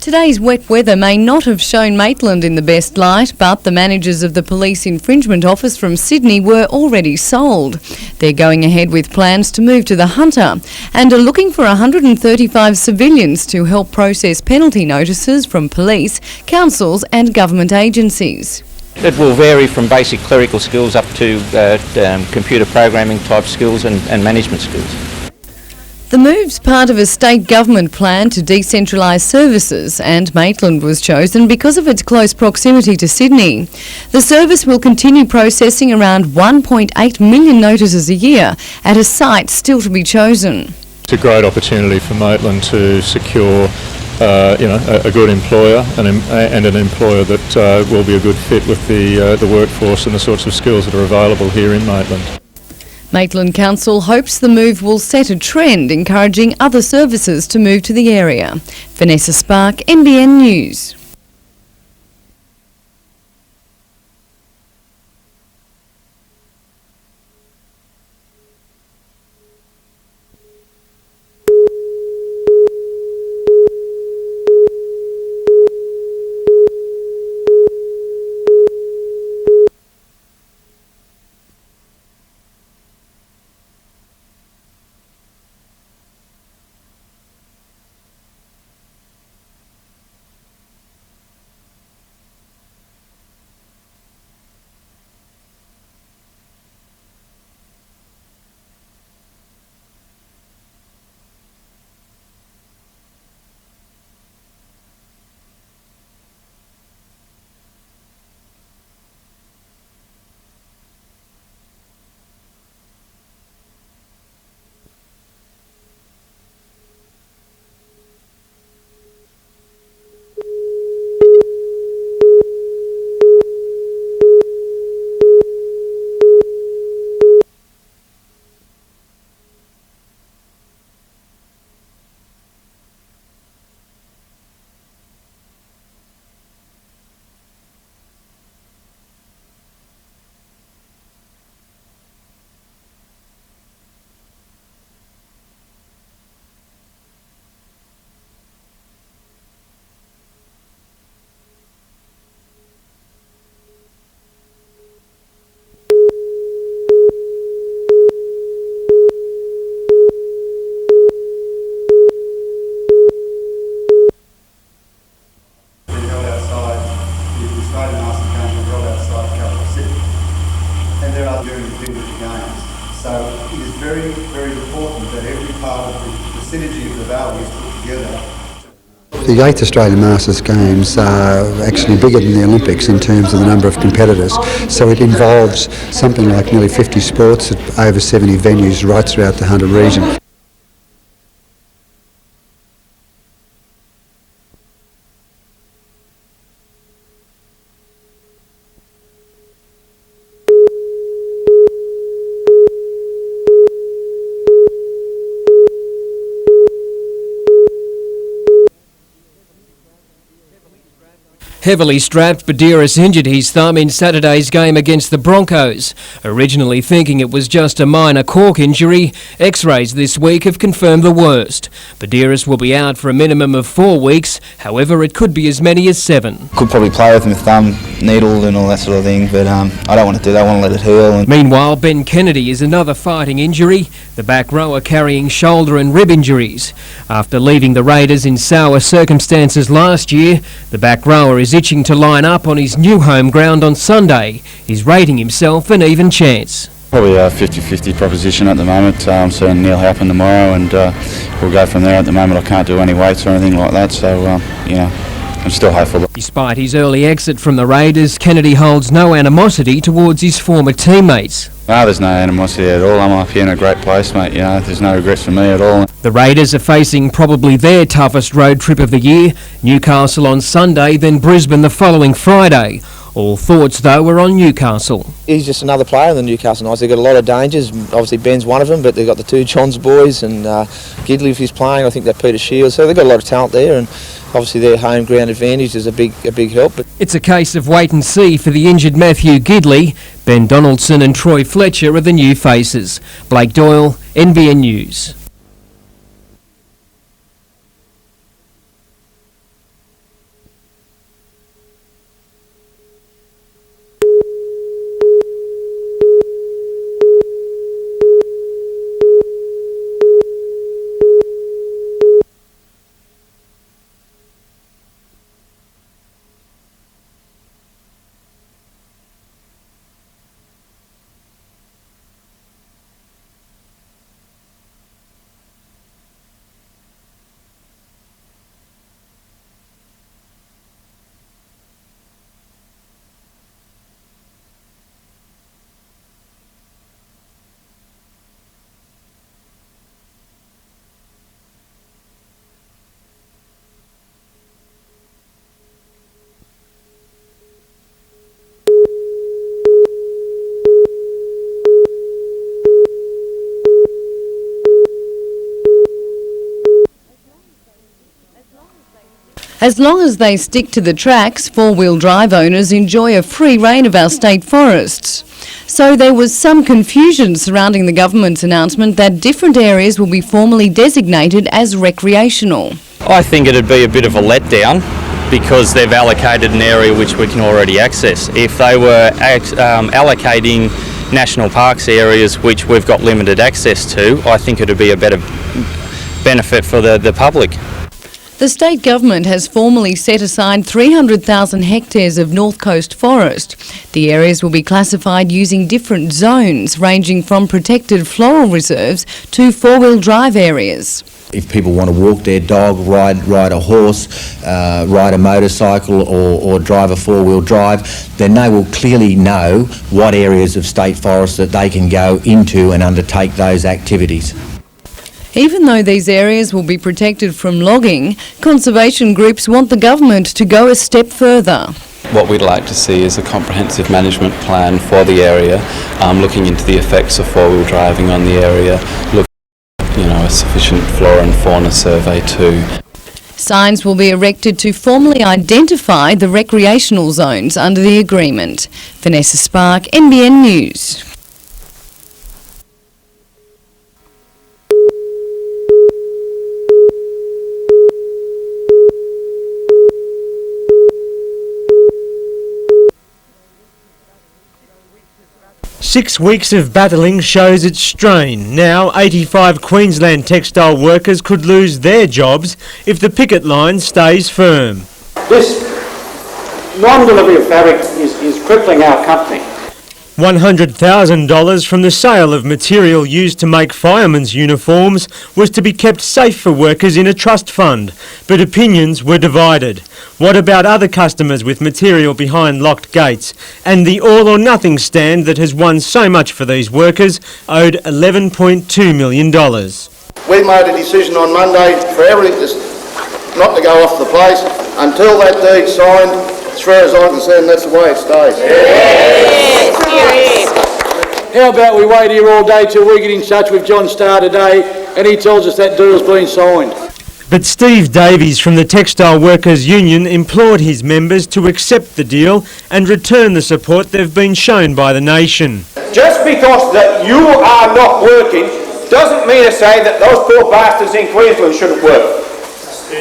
Today's wet weather may not have shown Maitland in the best light, but the managers of the Police Infringement Office from Sydney were already sold. They're going ahead with plans to move to the Hunter and are looking for 135 civilians to help process penalty notices from police, councils and government agencies. It will vary from basic clerical skills up to computer programming type skills and management skills. The move's part of a state government plan to decentralise services, and Maitland was chosen because of its close proximity to Sydney. The service will continue processing around 1.8 million notices a year at a site still to be chosen. It's a great opportunity for Maitland to secure a good employer and an employer that will be a good fit with the workforce and the sorts of skills that are available here in Maitland. Maitland Council hopes the move will set a trend, encouraging other services to move to the area. Vanessa Spark, NBN News. So it is very, very important that every part of the synergy of the valley is put together. The 8th Australian Masters Games are actually bigger than the Olympics in terms of the number of competitors, so it involves something like nearly 50 sports at over 70 venues right throughout the Hunter region. Heavily strapped, Butterfield injured his thumb in Saturday's game against the Broncos. Originally thinking it was just a minor cork injury, X-rays this week have confirmed the worst. Butterfield will be out for a minimum of 4 weeks, however it could be as many as 7. Could probably play with my thumb needled and all that sort of thing, but I don't want to do that, I want to let it heal. Meanwhile, Ben Kennedy is another fighting injury, the back rower carrying shoulder and rib injuries. After leaving the Raiders in sour circumstances last year, the back rower is itching to line up on his new home ground on Sunday. He's rating himself an even chance. Probably a 50-50 proposition at the moment. I'm seeing Neil happen tomorrow and we'll go from there. At the moment I can't do any weights or anything like that, so I'm still hopeful. Despite his early exit from the Raiders, Kennedy holds no animosity towards his former teammates. No, there's no animosity at all. I'm up here in a great place, mate. There's no regrets for me at all. The Raiders are facing probably their toughest road trip of the year. Newcastle on Sunday, then Brisbane the following Friday. All thoughts, though, are on Newcastle. He's just another player in the Newcastle Knights. They've got a lot of dangers. Obviously, Ben's one of them, but they've got the two Johns boys and Gidley, if he's playing. I think they're Peter Shields. So they've got a lot of talent there, and obviously their home ground advantage is a big help. But it's a case of wait and see for the injured Matthew Gidley. Ben Donaldson and Troy Fletcher are the new faces. Blake Doyle, NBN News. As long as they stick to the tracks, four-wheel drive owners enjoy a free rein of our state forests. So there was some confusion surrounding the government's announcement that different areas will be formally designated as recreational. I think it'd be a bit of a letdown because they've allocated an area which we can already access. If they were allocating national parks areas which we've got limited access to, I think it would be a better benefit for the public. The state government has formally set aside 300,000 hectares of North Coast forest. The areas will be classified using different zones, ranging from protected floral reserves to four-wheel drive areas. If people want to walk their dog, ride a horse, ride a motorcycle or drive a four-wheel drive, then they will clearly know what areas of state forest that they can go into and undertake those activities. Even though these areas will be protected from logging, conservation groups want the government to go a step further. What we'd like to see is a comprehensive management plan for the area, looking into the effects of four-wheel driving on the area, a sufficient flora and fauna survey too. Signs will be erected to formally identify the recreational zones under the agreement. Vanessa Spark, NBN News. Six weeks of battling shows its strain. Now 85 Queensland textile workers could lose their jobs if the picket line stays firm. This non-delivery of fabric is crippling our company. $100,000 from the sale of material used to make firemen's uniforms was to be kept safe for workers in a trust fund, but opinions were divided. What about other customers with material behind locked gates? And the all-or-nothing stand that has won so much for these workers, owed $11.2 million. We made a decision on Monday for everything not to go off the place until that deed's signed. As far as I'm concerned, that's the way it stays. Yes. How about we wait here all day till we get in touch with John Starr today and he tells us that deal's been signed. But Steve Davies from the Textile Workers Union implored his members to accept the deal and return the support they've been shown by the nation. Just because that you are not working doesn't mean to say that those poor bastards in Queensland shouldn't work.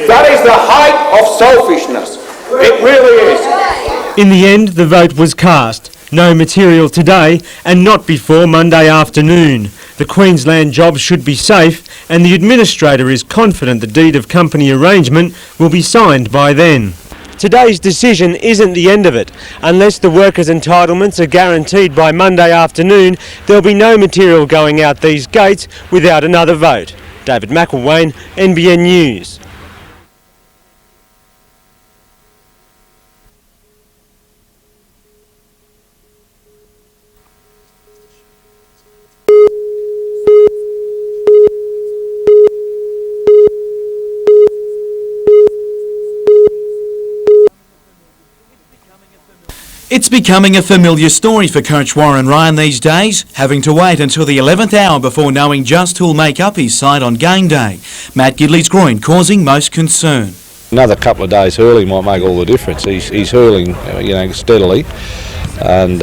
That is the height of selfishness. It really is. In the end, the vote was cast. No material today and not before Monday afternoon. The Queensland jobs should be safe and the administrator is confident the deed of company arrangement will be signed by then. Today's decision isn't the end of it. Unless the workers' entitlements are guaranteed by Monday afternoon, there'll be no material going out these gates without another vote. David McElwain, NBN News. It's becoming a familiar story for Coach Warren Ryan these days, having to wait until the 11th hour before knowing just who'll make up his side on game day. Matt Gidley's groin causing most concern. Another couple of days hurling might make all the difference. He's hurling, steadily, and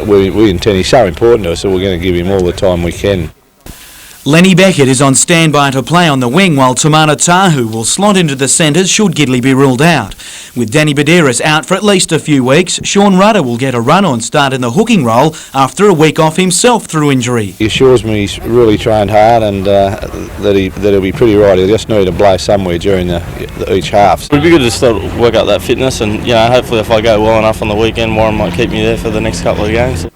we intend. He's so important to us that we're going to give him all the time we can. Lenny Beckett is on standby to play on the wing while Tamana Tahu will slot into the centres should Gidley be ruled out. With Danny Badiris out for at least a few weeks, Sean Rudder will get a run-on start in the hooking role after a week off himself through injury. He assures me he's really trained hard and that he'll be pretty right. He'll just need to blow somewhere during each half. It'd be good to still work out that fitness and, hopefully if I go well enough on the weekend, Warren might keep me there for the next couple of games.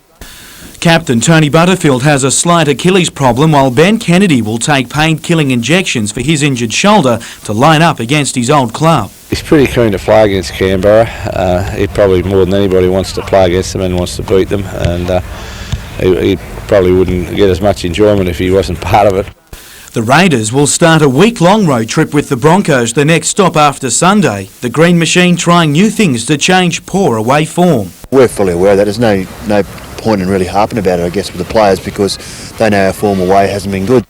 Captain Tony Butterfield has a slight Achilles problem while Ben Kennedy will take pain-killing injections for his injured shoulder to line up against his old club. He's pretty keen to play against Canberra. He probably more than anybody wants to play against them and wants to beat them, and he probably wouldn't get as much enjoyment if he wasn't part of it. The Raiders will start a week-long road trip with the Broncos the next stop after Sunday. The Green Machine trying new things to change poor away form. We're fully aware of that. There's no point in really harping about it, I guess, with the players because they know our form away hasn't been good.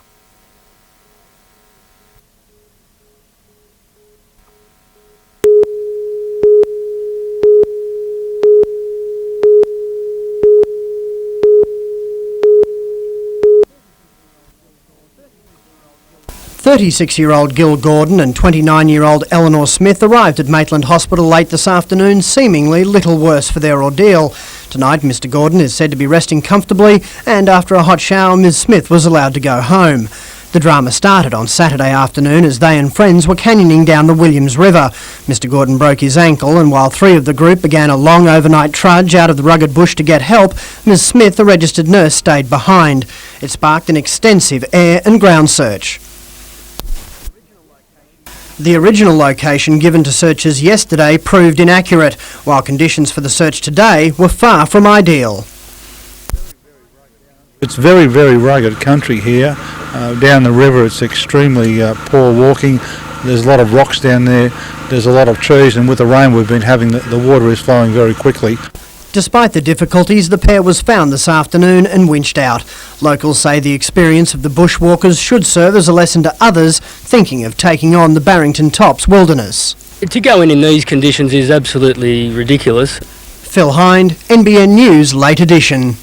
36-year-old Gil Gordon and 29-year-old Eleanor Smith arrived at Maitland Hospital late this afternoon, seemingly little worse for their ordeal. Tonight, Mr Gordon is said to be resting comfortably, and after a hot shower, Ms Smith was allowed to go home. The drama started on Saturday afternoon as they and friends were canyoning down the Williams River. Mr Gordon broke his ankle, and while three of the group began a long overnight trudge out of the rugged bush to get help, Ms Smith, a registered nurse, stayed behind. It sparked an extensive air and ground search. The original location given to searchers yesterday proved inaccurate, while conditions for the search today were far from ideal. It's very, very rugged country here. Down the river it's extremely poor walking. There's a lot of rocks down there. There's a lot of trees, and with the rain we've been having, the water is flowing very quickly. Despite the difficulties, the pair was found this afternoon and winched out. Locals say the experience of the bushwalkers should serve as a lesson to others thinking of taking on the Barrington Tops wilderness. To go in these conditions is absolutely ridiculous. Phil Hind, NBN News, Late Edition.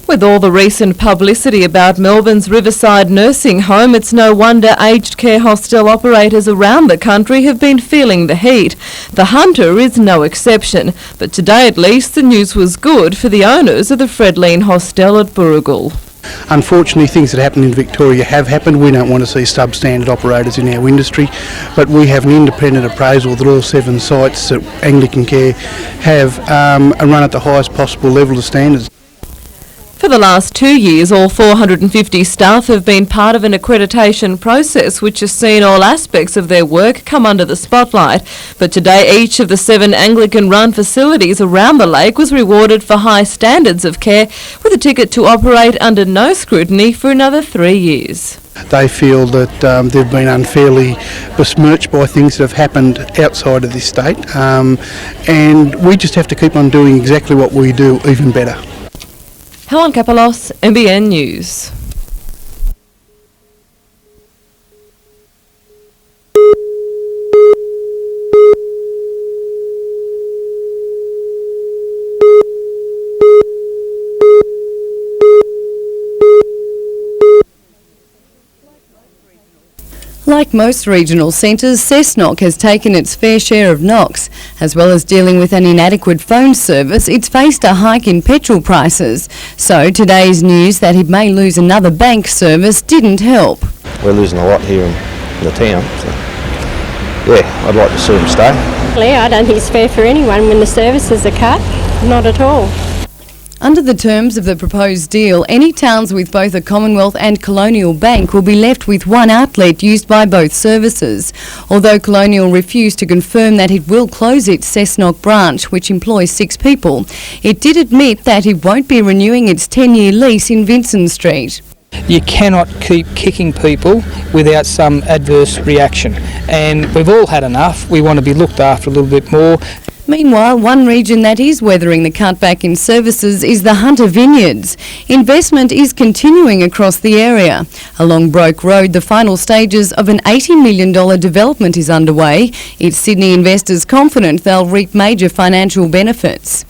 With all the recent publicity about Melbourne's Riverside nursing home, it's no wonder aged care hostel operators around the country have been feeling the heat. The Hunter is no exception, but today at least the news was good for the owners of the Fredleen Hostel at Burrigal. Unfortunately, things that happen in Victoria have happened. We don't want to see substandard operators in our industry, but we have an independent appraisal that all 7 sites at Anglican Care have are run at the highest possible level of standards. For the last 2 years, all 450 staff have been part of an accreditation process which has seen all aspects of their work come under the spotlight. But today, each of the 7 Anglican-run facilities around the lake was rewarded for high standards of care with a ticket to operate under no scrutiny for another 3 years. They feel that they've been unfairly besmirched by things that have happened outside of this state, and we just have to keep on doing exactly what we do, even better. Helen Kapalos, NBN News. Like most regional centres, Cessnock has taken its fair share of knocks. As well as dealing with an inadequate phone service, it's faced a hike in petrol prices. So today's news that it may lose another bank service didn't help. We're losing a lot here in the town, so yeah, I'd like to see them stay. I don't think it's fair for anyone when the services are cut. Not at all. Under the terms of the proposed deal, any towns with both a Commonwealth and Colonial Bank will be left with one outlet used by both services. Although Colonial refused to confirm that it will close its Cessnock branch, which employs 6 people, it did admit that it won't be renewing its 10-year lease in Vincent Street. You cannot keep kicking people without some adverse reaction, and we've all had enough. We want to be looked after a little bit more. Meanwhile, one region that is weathering the cutback in services is the Hunter Vineyards. Investment is continuing across the area. Along Broke Road, the final stages of an $80 million development is underway. It's Sydney investors confident they'll reap major financial benefits.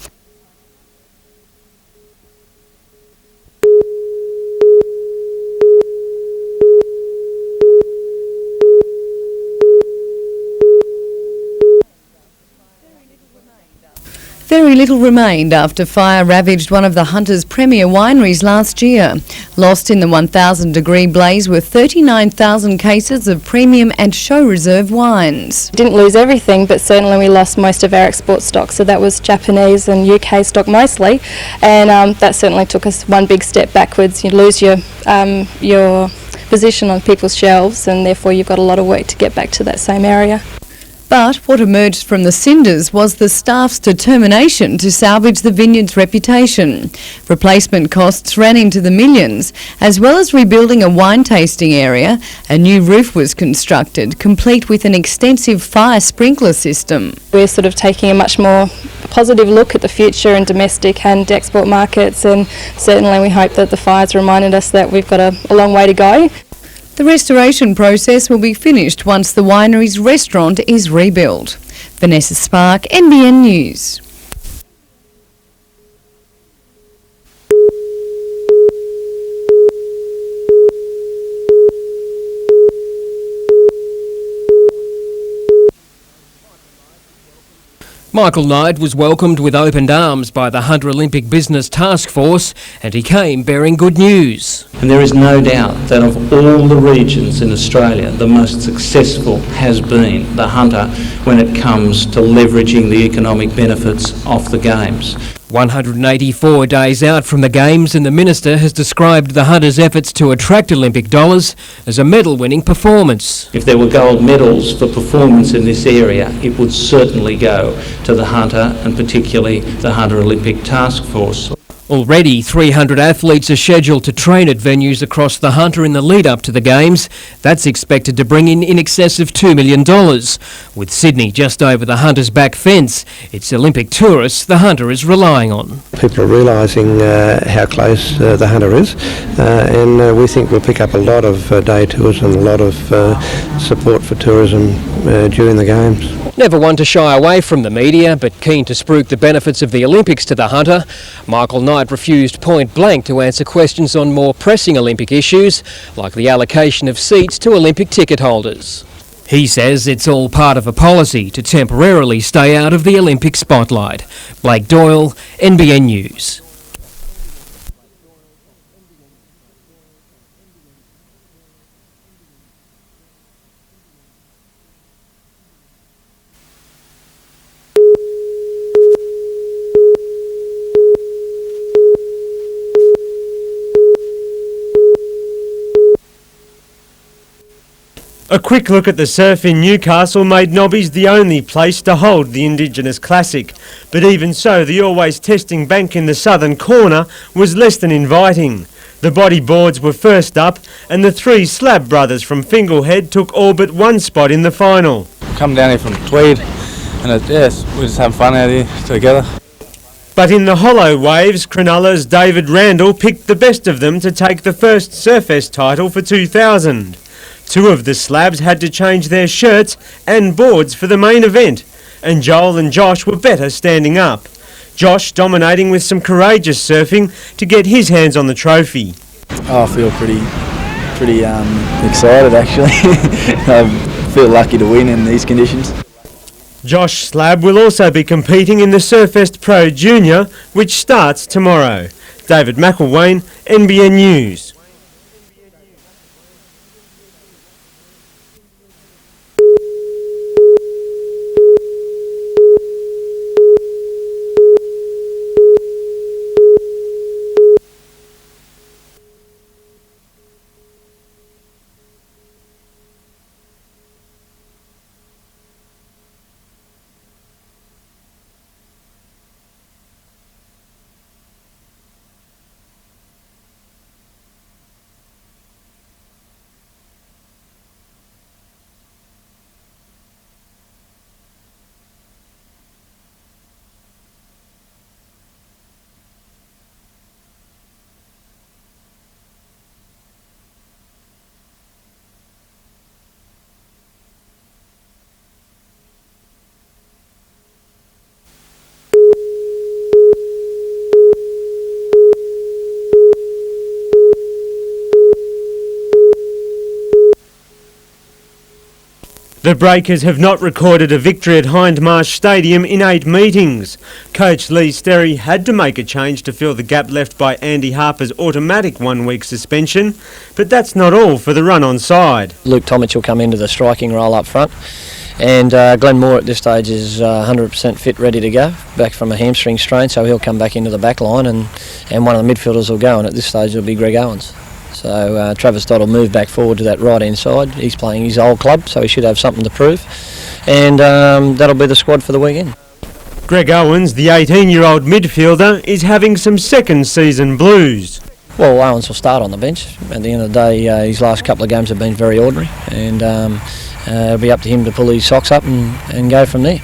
Very little remained after fire ravaged one of the Hunter's premier wineries last year. Lost in the 1,000-degree blaze were 39,000 cases of premium and show reserve wines. Didn't lose everything, but certainly we lost most of our export stock, so that was Japanese and UK stock mostly, and that certainly took us one big step backwards. You lose your position on people's shelves, and therefore you've got a lot of work to get back to that same area. But what emerged from the cinders was the staff's determination to salvage the vineyard's reputation. Replacement costs ran into the millions. As well as rebuilding a wine tasting area, a new roof was constructed, complete with an extensive fire sprinkler system. We're sort of taking a much more positive look at the future in domestic and export markets, and certainly we hope that the fires reminded us that we've got a long way to go. The restoration process will be finished once the winery's restaurant is rebuilt. Vanessa Spark, NBN News. Michael Knight was welcomed with open arms by the Hunter Olympic Business Task Force, and he came bearing good news. And there is no doubt that of all the regions in Australia, the most successful has been the Hunter when it comes to leveraging the economic benefits of the Games. 184 days out from the Games, and the Minister has described the Hunter's efforts to attract Olympic dollars as a medal-winning performance. If there were gold medals for performance in this area, it would certainly go to the Hunter, and particularly the Hunter Olympic Task Force. Already 300 athletes are scheduled to train at venues across the Hunter in the lead-up to the Games. That's expected to bring in excess of $2 million. With Sydney just over the Hunter's back fence, it's Olympic tourists the Hunter is relying on. People are realising how close the Hunter is, and we think we'll pick up a lot of day tours and a lot of support for tourism during the Games. Never one to shy away from the media, but keen to spruik the benefits of the Olympics to the Hunter, Michael Knight refused point blank to answer questions on more pressing Olympic issues, like the allocation of seats to Olympic ticket holders. He says it's all part of a policy to temporarily stay out of the Olympic spotlight. Blake Doyle, NBN News. A quick look at the surf in Newcastle made Nobby's the only place to hold the Indigenous Classic. But even so, the always testing bank in the southern corner was less than inviting. The bodyboards were first up, and the 3 Slab brothers from Finglehead took all but one spot in the final. Come down here from Tweed, and yes, we just have fun out here together. But in the hollow waves, Cronulla's David Randall picked the best of them to take the first Surfest title for 2000. 2 of the Slabs had to change their shirts and boards for the main event, and Joel and Josh were better standing up. Josh dominating with some courageous surfing to get his hands on the trophy. I feel pretty excited actually. I feel lucky to win in these conditions. Josh Slab will also be competing in the Surfest Pro Junior, which starts tomorrow. David McElwain, NBN News. The Breakers have not recorded a victory at Hindmarsh Stadium in 8 meetings. Coach Lee Sterry had to make a change to fill the gap left by Andy Harper's automatic 1-week suspension, but that's not all for the run-on side. Luke Tomic will come into the striking role up front, and Glenn Moore at this stage is 100% fit, ready to go, back from a hamstring strain, so he'll come back into the back line, and one of the midfielders will go, and at this stage it'll be Greg Owens. So Travis Dodd will move back forward to that right-hand side. He's playing his old club, so he should have something to prove. And that'll be the squad for the weekend. Greg Owens, the 18-year-old midfielder, is having some second-season blues. Well, Owens will start on the bench. At the end of the day, his last couple of games have been very ordinary, and it'll be up to him to pull his socks up and go from there.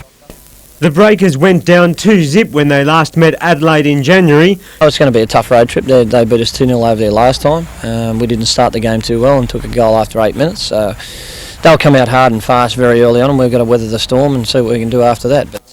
The Breakers went down 2-0 when they last met Adelaide in January. It's going to be a tough road trip. They beat us 2-0 over there last time. We didn't start the game too well and took a goal after 8 minutes. So they'll come out hard and fast very early on, and we've got to weather the storm and see what we can do after that. But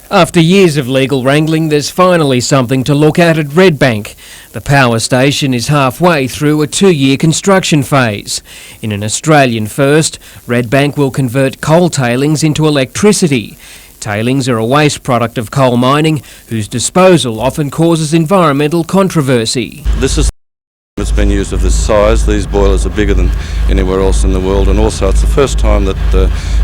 After years of legal wrangling, there's finally something to look at Redbank. The power station is halfway through a 2-year construction phase. In an Australian first, Redbank will convert coal tailings into electricity. Tailings are a waste product of coal mining, whose disposal often causes environmental controversy. This is it's been used of this size. These boilers are bigger than anywhere else in the world, and also it's the first time that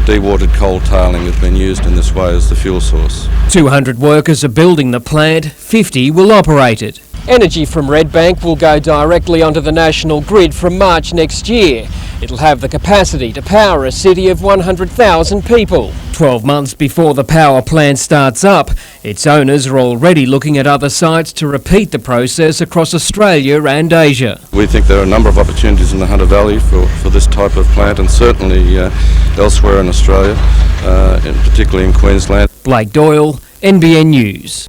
dewatered coal tailing has been used in this way as the fuel source. 200 workers are building the plant, 50 will operate it. Energy from Redbank will go directly onto the national grid from March next year. It'll have the capacity to power a city of 100,000 people. 12 months before the power plant starts up, its owners are already looking at other sites to repeat the process across Australia and Asia. We think there are a number of opportunities in the Hunter Valley for this type of plant, and certainly elsewhere in Australia, and particularly in Queensland. Blake Doyle, NBN News.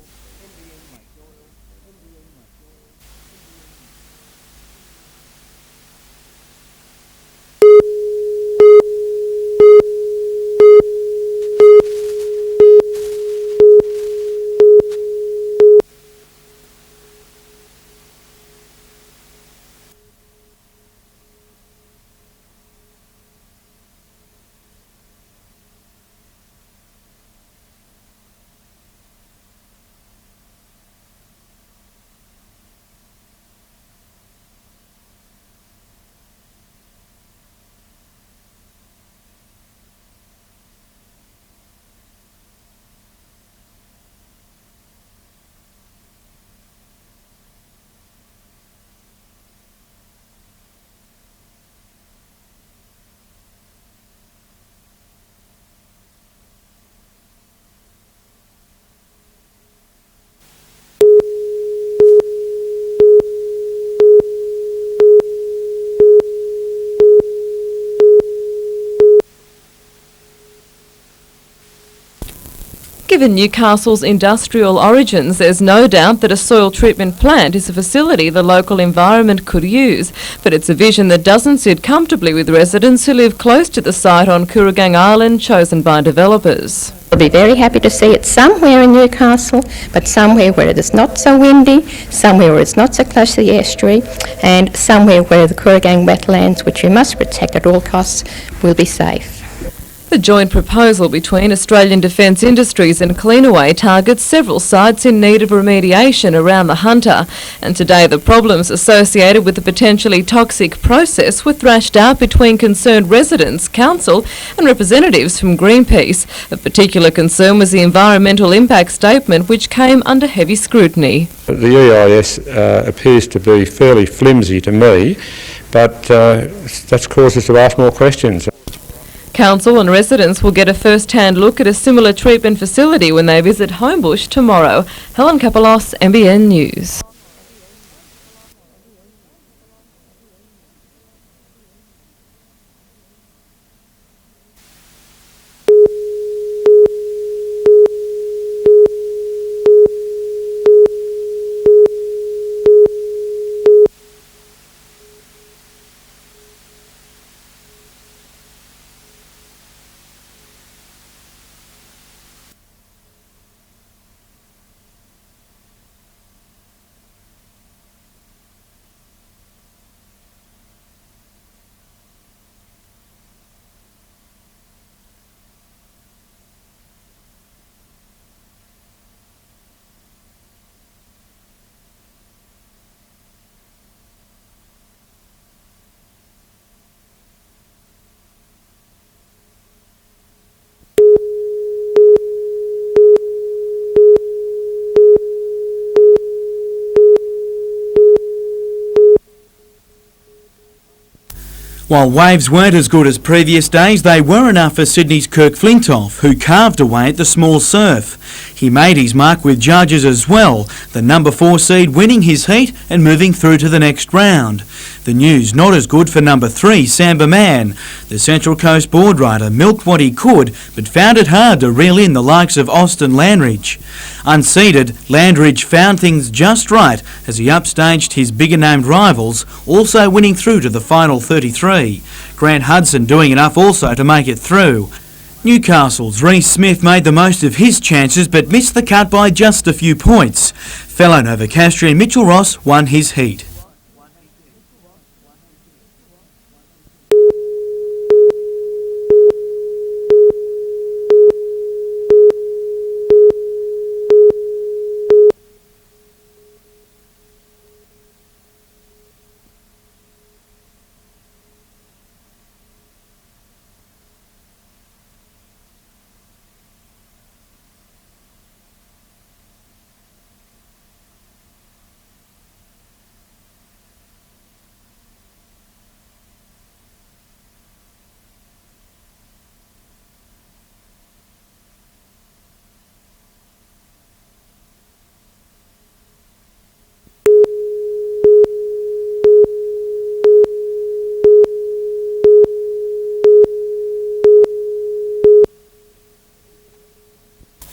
Given Newcastle's industrial origins, there's no doubt that a soil treatment plant is a facility the local environment could use, but it's a vision that doesn't sit comfortably with residents who live close to the site on Kooragang Island, chosen by developers. We'll be very happy to see it somewhere in Newcastle, but somewhere where it is not so windy, somewhere where it's not so close to the estuary, and somewhere where the Kooragang wetlands, which we must protect at all costs, will be safe. The joint proposal between Australian Defence Industries and Cleanaway targets several sites in need of remediation around the Hunter, and today the problems associated with the potentially toxic process were thrashed out between concerned residents, council and representatives from Greenpeace. Of particular concern was the environmental impact statement, which came under heavy scrutiny. The EIS appears to be fairly flimsy to me, but that's caused us to ask more questions. Council and residents will get a first-hand look at a similar treatment facility when they visit Homebush tomorrow. Helen Kapelos, NBN News. While waves weren't as good as previous days, they were enough for Sydney's Kirk Flintoff, who carved away at the small surf. He made his mark with judges as well, the number 4 seed winning his heat and moving through to the next round. The news not as good for number 3, Samba Man. The Central Coast board rider milked what he could, but found it hard to reel in the likes of Austin Landridge. Unseeded, Landridge found things just right as he upstaged his bigger-named rivals, also winning through to the final 33. Grant Hudson doing enough also to make it through. Newcastle's Reece Smith made the most of his chances but missed the cut by just a few points. Fellow Novocastrian Mitchell Ross won his heat.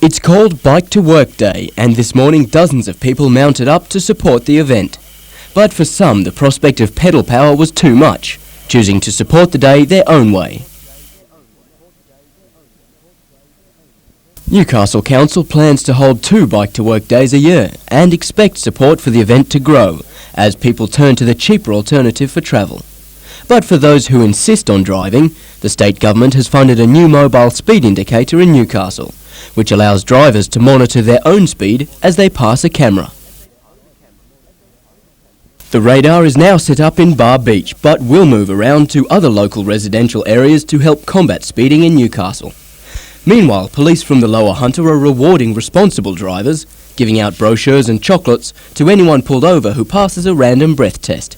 It's called Bike to Work Day, and this morning dozens of people mounted up to support the event. But for some, the prospect of pedal power was too much, choosing to support the day their own way. Newcastle Council plans to hold 2 Bike to Work days a year and expects support for the event to grow as people turn to the cheaper alternative for travel. But for those who insist on driving, the state government has funded a new mobile speed indicator in Newcastle, which allows drivers to monitor their own speed as they pass a camera. The radar is now set up in Bar Beach, but will move around to other local residential areas to help combat speeding in Newcastle. Meanwhile, police from the Lower Hunter are rewarding responsible drivers, giving out brochures and chocolates to anyone pulled over who passes a random breath test.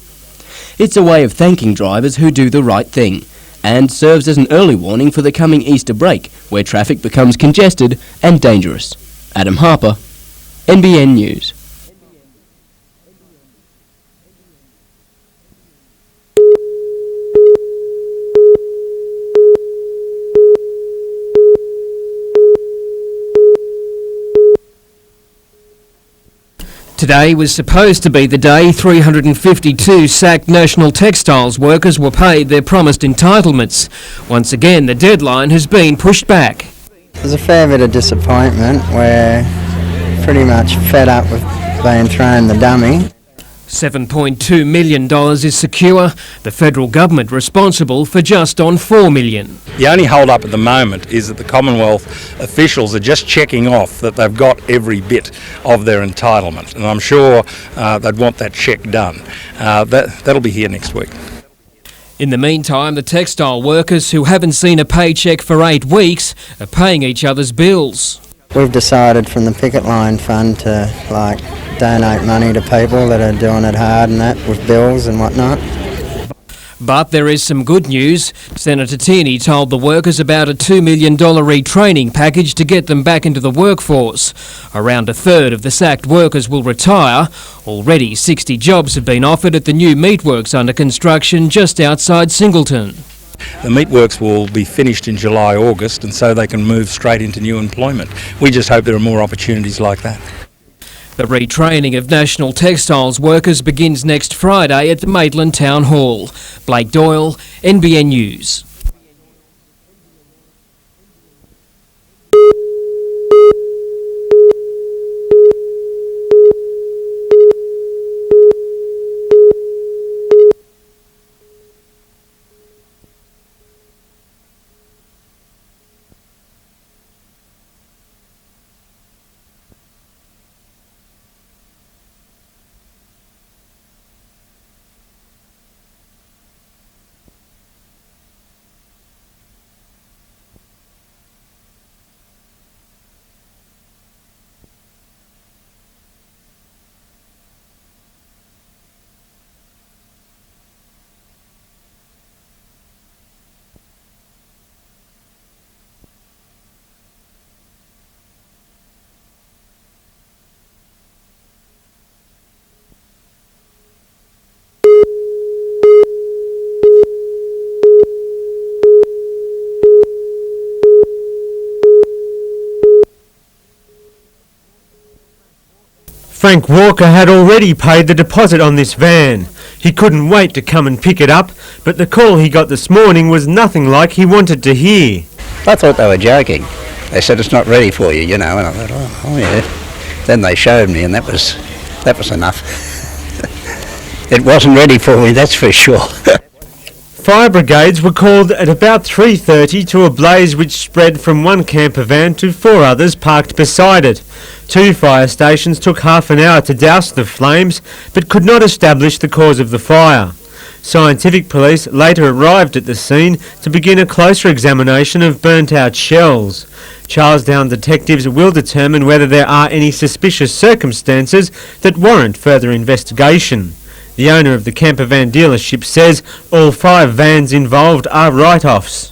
It's a way of thanking drivers who do the right thing, and serves as an early warning for the coming Easter break, where traffic becomes congested and dangerous. Adam Harper, NBN News. Today was supposed to be the day 352 sacked National Textiles workers were paid their promised entitlements. Once again, the deadline has been pushed back. There's a fair bit of disappointment. We're pretty much fed up with being thrown the dummy. $7.2 million is secure, the federal government responsible for just on $4 million. The only hold up at the moment is that the Commonwealth officials are just checking off that they've got every bit of their entitlement, and I'm sure they'd want that check done. That'll be here next week. In the meantime, the textile workers who haven't seen a paycheck for 8 weeks are paying each other's bills. We've decided from the picket line fund to donate money to people that are doing it hard and that with bills and whatnot. But there is some good news. Senator Tierney told the workers about a $2 million retraining package to get them back into the workforce. Around a third of the sacked workers will retire. Already 60 jobs have been offered at the new meatworks under construction just outside Singleton. The meatworks will be finished in July, August, and so they can move straight into new employment. We just hope there are more opportunities like that. The retraining of national textiles workers begins next Friday at the Maitland Town Hall. Blake Doyle, NBN News. Frank Walker had already paid the deposit on this van. He couldn't wait to come and pick it up, but the call he got this morning was nothing like he wanted to hear. I thought they were joking. They said it's not ready for you, and I thought, oh yeah. Then they showed me, and that was enough. It wasn't ready for me, that's for sure. Fire brigades were called at about 3:30 to a blaze which spread from one camper van to 4 others parked beside it. 2 fire stations took half an hour to douse the flames, but could not establish the cause of the fire. Scientific police later arrived at the scene to begin a closer examination of burnt-out shells. Charlestown detectives will determine whether there are any suspicious circumstances that warrant further investigation. The owner of the campervan dealership says all 5 vans involved are write-offs.